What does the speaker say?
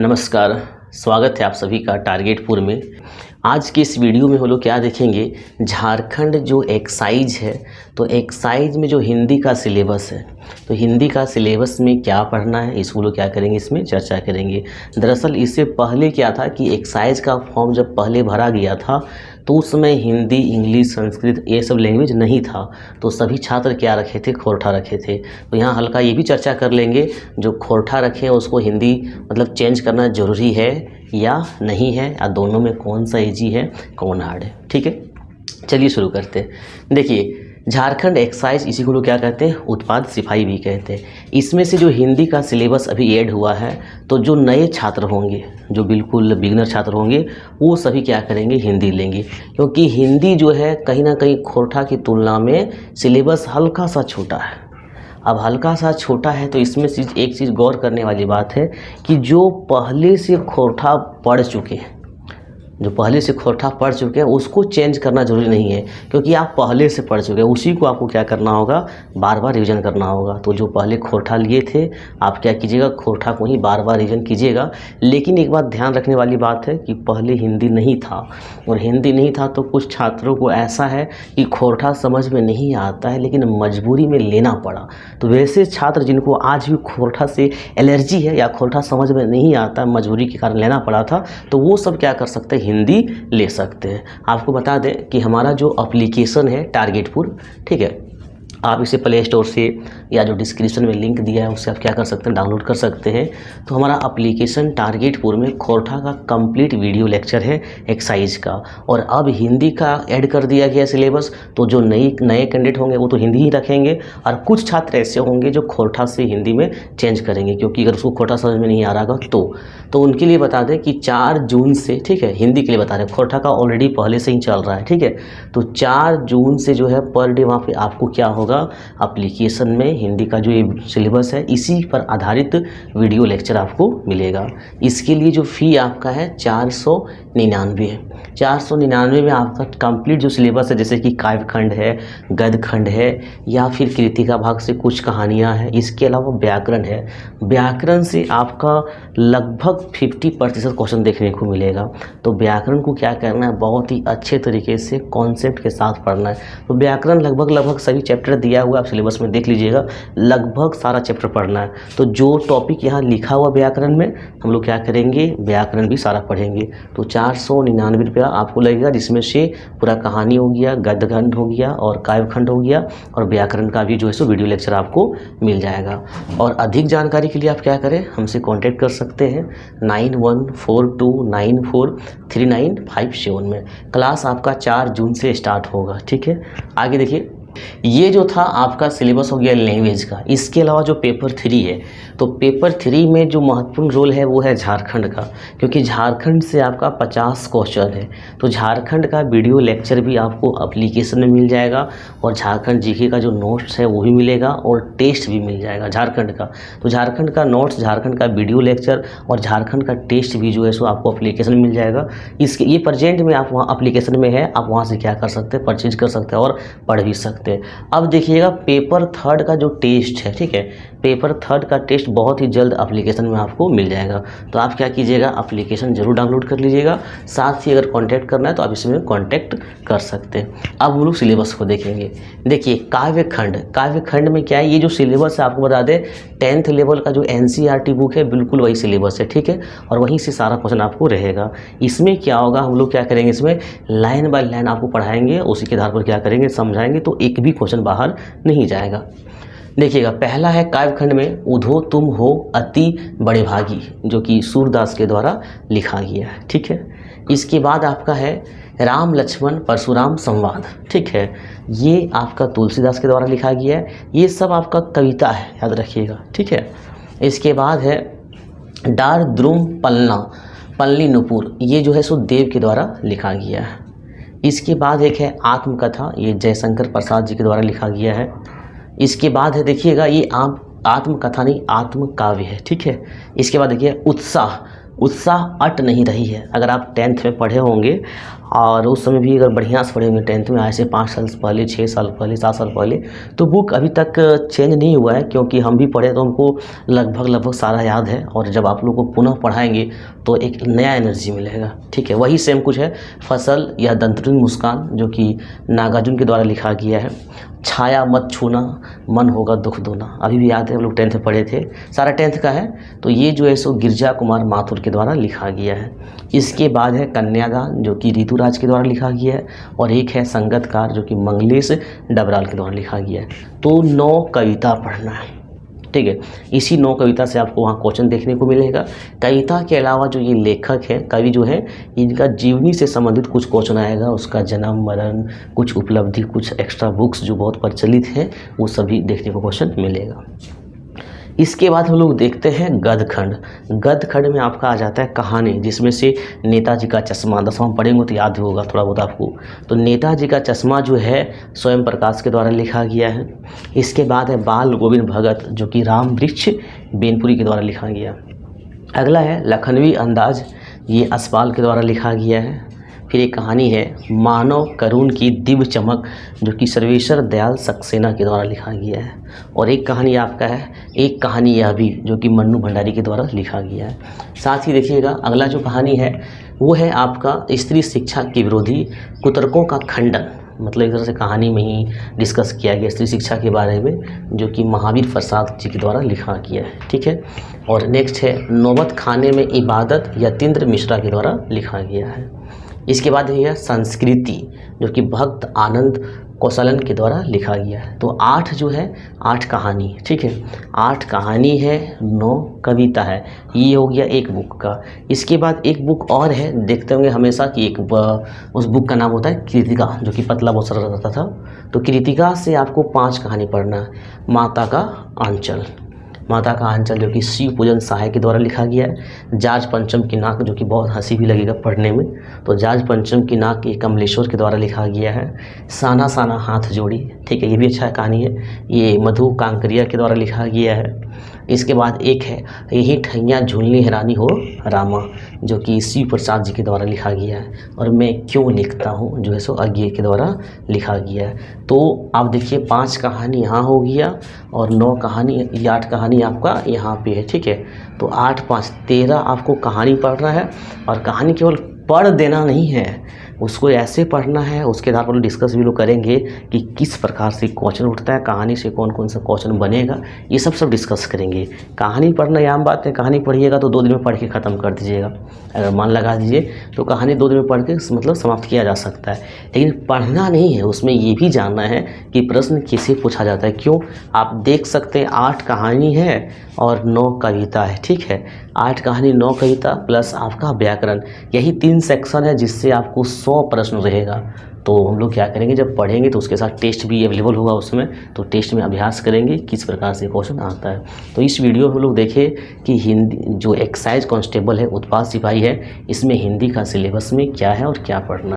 नमस्कार, स्वागत है आप सभी का टारगेटपुर में। आज की इस वीडियो में हम लोग क्या देखेंगे, झारखंड जो एक्साइज है, तो एक्साइज में जो हिंदी का सिलेबस है, तो हिंदी का सिलेबस में क्या पढ़ना है इसको लोग क्या करेंगे, इसमें चर्चा करेंगे। दरअसल इससे पहले क्या था कि एक्साइज का फॉर्म जब पहले भरा गया था तो उस समय हिंदी, इंग्लिश, संस्कृत ये सब लैंग्वेज नहीं था, तो सभी छात्र क्या रखे थे, खोरठा रखे थे। तो यहाँ हल्का ये भी चर्चा कर लेंगे, जो खोरठा रखे हैं उसको हिंदी मतलब चेंज करना ज़रूरी है या नहीं है, या दोनों में कौन सा ईजी है कौन हार्ड है। ठीक है, चलिए शुरू करते हैं। देखिए, झारखंड एक्साइज इसी को लोग क्या कहते हैं, उत्पाद सिपाही भी कहते हैं। इसमें से जो हिंदी का सिलेबस अभी ऐड हुआ है, तो जो नए छात्र होंगे, जो बिल्कुल बिगिनर छात्र होंगे, वो सभी क्या करेंगे, हिंदी लेंगे। क्योंकि हिंदी जो है कहीं ना कहीं खोरठा की तुलना में सिलेबस हल्का सा छोटा है। अब हल्का सा छोटा है तो इसमें एक चीज़ गौर करने वाली बात है कि जो पहले से खोरठा पढ़ चुके हैं, जो पहले से खोरठा पढ़ चुके हैं उसको चेंज करना ज़रूरी नहीं है, क्योंकि आप पहले से पढ़ चुके हैं, उसी को आपको क्या करना होगा, बार बार रिवीजन करना होगा। तो जो पहले खोरठा लिए थे आप क्या कीजिएगा, खोरठा को ही बार बार रिवीजन कीजिएगा। लेकिन एक बात ध्यान रखने वाली बात है कि पहले हिंदी नहीं था, और हिंदी नहीं था तो कुछ छात्रों को ऐसा है कि खोरठा समझ में नहीं आता है लेकिन मजबूरी में लेना पड़ा। तो वैसे छात्र जिनको आज भी खोरठा से एलर्जी है या खोरठा समझ में नहीं आता, मजबूरी के कारण लेना पड़ा था, तो वो सब क्या कर सकते हैं, हिंदी ले सकते हैं। आपको बता दें कि हमारा जो एप्लीकेशन है टारगेटपुर, ठीक है, आप इसे प्ले स्टोर से या जो डिस्क्रिप्शन में लिंक दिया है उससे आप क्या कर सकते हैं, डाउनलोड कर सकते हैं। तो हमारा एप्लीकेशन टारगेटपुर में खोरठा का कंप्लीट वीडियो लेक्चर है एक्साइज का, और अब हिंदी का ऐड कर दिया गया सिलेबस। तो जो नए कैंडिडेट होंगे वो तो हिंदी ही रखेंगे, और कुछ छात्र ऐसे होंगे जो खोरठा से हिंदी में चेंज करेंगे, क्योंकि अगर उसको खोरठा समझ में नहीं आ रहा तो उनके लिए बता दें कि 4 जून से, ठीक है, हिंदी के लिए बता रहे हैं, खोरठा का ऑलरेडी पहले से ही चल रहा है, ठीक है, तो 4 जून से जो है पर डे वहाँ पे आपको क्या होगा, एप्लीकेशन में हिंदी का जो ये सिलेबस है इसी पर आधारित वीडियो लेक्चर आपको मिलेगा। इसके लिए जो फ़ी आपका है 499 है। 499 में आपका कंप्लीट जो सिलेबस है, जैसे कि काव्यखंड है, गद्यखंड है, या फिर कृतिका भाग से कुछ कहानियाँ हैं, इसके अलावा व्याकरण है। व्याकरण से आपका लगभग 50% क्वेश्चन देखने को मिलेगा। तो व्याकरण को क्या करना है, बहुत ही अच्छे तरीके से कॉन्सेप्ट के साथ पढ़ना है। तो व्याकरण लगभग सभी चैप्टर दिया हुआ आप सिलेबस में देख लीजिएगा, लगभग सारा चैप्टर पढ़ना है। तो जो टॉपिक यहाँ लिखा हुआ व्याकरण में, हम लोग क्या करेंगे, व्याकरण भी सारा पढ़ेंगे। तो 499 रुपया आपको लगेगा, जिसमें से पूरा कहानी हो गया, गद्यखंड हो गया, और काव्यखंड हो गया, और व्याकरण का भी जो है सो वीडियो लेक्चर आपको मिल जाएगा। और अधिक जानकारी के लिए आप क्या करें, हमसे कॉन्टैक्ट कर सकते हैं 9142943957 में। क्लास आपका 4 जून से स्टार्ट होगा, ठीक है। आगे देखिए, ये जो था आपका सिलेबस हो गया लैंग्वेज का। इसके अलावा जो पेपर 3 है, तो पेपर 3 में जो महत्वपूर्ण रोल है वो है झारखंड का, क्योंकि झारखंड से आपका 50 क्वेश्चन है। तो झारखंड का वीडियो लेक्चर भी आपको एप्लीकेशन में मिल जाएगा, और झारखंड जीके का जो नोट्स है वो भी मिलेगा, और टेस्ट भी मिल जाएगा झारखंड का। तो झारखंड का नोट्स, झारखंड का वीडियो लेक्चर और झारखंड का टेस्ट भी जो है सो आपको एप्लीकेशन में मिल जाएगा। इसके ये प्रेजेंट में आप वहाँ एप्लीकेशन में है, आप वहाँ से क्या कर सकते हैं, परचेज कर सकते हैं और पढ़ भी सकते हैं। अब देखिएगा, पेपर 3 का जो टेस्ट है, ठीक है, पेपर 3 का टेस्ट बहुत ही जल्द एप्लीकेशन में आपको मिल जाएगा। तो आप क्या कीजिएगा, एप्लीकेशन जरूर डाउनलोड कर लीजिएगा। साथ ही अगर कांटेक्ट करना है तो आप इसमें कांटेक्ट कर सकते हैं। अब हम लोग सिलेबस को देखेंगे। देखिए, काव्यखंड में क्या है, ये जो सिलेबस है आपको बता दें, 10th लेवल का जो NCERT बुक है बिल्कुल वही सिलेबस है, ठीक है, और वहीं से सारा क्वेश्चन आपको रहेगा। इसमें क्या होगा, हम लोग क्या करेंगे, इसमें लाइन बाय लाइन आपको पढ़ाएंगे, उसी के आधार पर क्या करेंगे, समझाएंगे, तो एक भी क्वेश्चन बाहर नहीं जाएगा। देखिएगा, पहला है काव्यखंड में उधो तुम हो अति बड़े भागी, जो कि सूरदास के द्वारा लिखा गया है, ठीक है। इसके बाद आपका है राम लक्ष्मण परशुराम संवाद, ठीक है, ये आपका तुलसीदास के द्वारा लिखा गया है। ये सब आपका कविता है, याद रखिएगा, ठीक है। इसके बाद है डार द्रुम पल्ली नुपुर, ये जो है सो देव के द्वारा लिखा गया है। इसके बाद एक है आत्मकथा, ये जयशंकर प्रसाद जी के द्वारा लिखा गया है। इसके बाद है, देखिएगा, ये आत्मकथा नहीं, आत्मकाव्य है, ठीक है। इसके बाद देखिए उत्साह अट नहीं रही है। अगर आप 10th में पढ़े होंगे और उस समय भी अगर बढ़िया से पढ़े होंगे 10th में, आज से 5 साल पहले, 6 साल पहले, 7 साल पहले, तो बुक अभी तक चेंज नहीं हुआ है, क्योंकि हम भी पढ़े तो हमको लगभग सारा याद है। और जब आप लोग को पुनः पढ़ाएंगे तो एक नया एनर्जी मिलेगा, ठीक है। वही सेम कुछ है। फसल या दंतरुन मुस्कान, जो कि नागार्जुन के द्वारा लिखा गया है। छाया मत छूना, मन होगा दुख दूना, अभी भी याद है, हम लोग 10th में पढ़े थे, सारा 10th का है। तो ये जो है सो गिरजा कुमार माथुर के द्वारा लिखा गया है। इसके बाद है कन्यादान, जो कि ऋतुराज के द्वारा लिखा गया है। और एक है संगतकार, जो कि मंगलेश डबराल के द्वारा लिखा गया है। तो 9 कविता पढ़ना है, ठीक है। इसी 9 कविता से आपको वहाँ क्वेश्चन देखने को मिलेगा। कविता के अलावा जो ये लेखक है, कवि जो है, इनका जीवनी से संबंधित कुछ क्वेश्चन आएगा, उसका जन्म मरण, कुछ उपलब्धि, कुछ एक्स्ट्रा बुक्स जो बहुत प्रचलित हैं, वो सभी देखने को क्वेश्चन मिलेगा। इसके बाद हम लोग देखते हैं गदखंड। गदखंड में आपका आ जाता है कहानी, जिसमें से नेताजी का चश्मा, 10वां पढ़ेंगे तो याद होगा थोड़ा बहुत आपको। तो नेताजी का चश्मा जो है स्वयं प्रकाश के द्वारा लिखा गया है। इसके बाद है बाल गोविंद भगत, जो कि राम वृक्ष बेनपुरी के द्वारा लिखा गया। अगला है लखनवी अंदाज, ये असपाल के द्वारा लिखा गया है। फिर एक कहानी है मानव करुण की दिव्य चमक, जो कि सर्वेश्वर दयाल सक्सेना के द्वारा लिखा गया है। और एक कहानी आपका है एक कहानी यह भी, जो कि मन्नू भंडारी के द्वारा लिखा गया है। साथ ही देखिएगा अगला जो कहानी है वो है आपका स्त्री शिक्षा के विरोधी कुतर्कों का खंडन, मतलब एक तरह से कहानी में ही डिस्कस किया गया स्त्री शिक्षा के बारे में, जो कि महावीर प्रसाद जी के द्वारा लिखा गया है, ठीक है। और नेक्स्ट है नौबत खाने में इबादत, यतीन्द्र मिश्रा के द्वारा लिखा गया है। इसके बाद है संस्कृति, जो कि भक्त आनंद कौशलन के द्वारा लिखा गया है। तो 8 जो है 8 कहानी, ठीक है। 8 कहानी है, 9 कविता है, ये हो गया एक बुक का। इसके बाद एक बुक और है, देखते होंगे हमेशा कि उस बुक का नाम होता है कृतिका, जो कि पतला बहुत सारा रहता था। तो कृतिका से आपको 5 कहानी पढ़ना है। माता का आंचल, माता का आंचल, जो कि शिव पूजन सहाय के द्वारा लिखा गया है। जाज पंचम की नाक, जो कि बहुत हंसी भी लगेगा पढ़ने में, तो जाज पंचम की नाक ये कमलेश्वर के द्वारा लिखा गया है। साना साना हाथ जोड़ी, ठीक है, ये भी अच्छा कहानी है, ये मधु कांकरिया के द्वारा लिखा गया है। इसके बाद एक है यही ठैया झूलनी हैरानी हो रामा, जो कि शिव प्रसाद जी के द्वारा लिखा गया है। और मैं क्यों लिखता हूँ, जो है सो अज्ञे के द्वारा लिखा गया है। तो आप देखिए 5 कहानी यहाँ हो गया और 9 कहानी, ये 8 कहानी आपका यहाँ पे है, ठीक है। तो 8 5 13 आपको कहानी पढ़ना है। और कहानी केवल पढ़ देना नहीं है, उसको ऐसे पढ़ना है, उसके आधार पर डिस्कस भी लोग करेंगे कि किस प्रकार से क्वेश्चन उठता है, कहानी से कौन कौन सा क्वेश्चन बनेगा, ये सब डिस्कस करेंगे। कहानी पढ़ना आम बात है, कहानी पढ़िएगा तो 2 दिन में पढ़ के ख़त्म कर दीजिएगा, अगर मन लगा दीजिए तो कहानी 2 दिन में पढ़ के मतलब समाप्त किया जा सकता है। लेकिन पढ़ना नहीं है, उसमें ये भी जानना है कि प्रश्न कैसे पूछा जाता है। क्यों, आप देख सकते हैं 8 कहानी है और 9 कविता है, ठीक है। 8 कहानी 9 कविता प्लस आपका व्याकरण, यही 3 सेक्शन है जिससे आपको 100 प्रश्न रहेगा। तो हम लोग क्या करेंगे, जब पढ़ेंगे तो उसके साथ टेस्ट भी अवेलेबल होगा उसमें, तो टेस्ट में अभ्यास करेंगे किस प्रकार से क्वेश्चन आता है। तो इस वीडियो में हम लोग देखें कि हिंदी जो एक्साइज कांस्टेबल है, उत्पाद सिपाही है, इसमें हिंदी का सिलेबस में क्या है और क्या पढ़ना।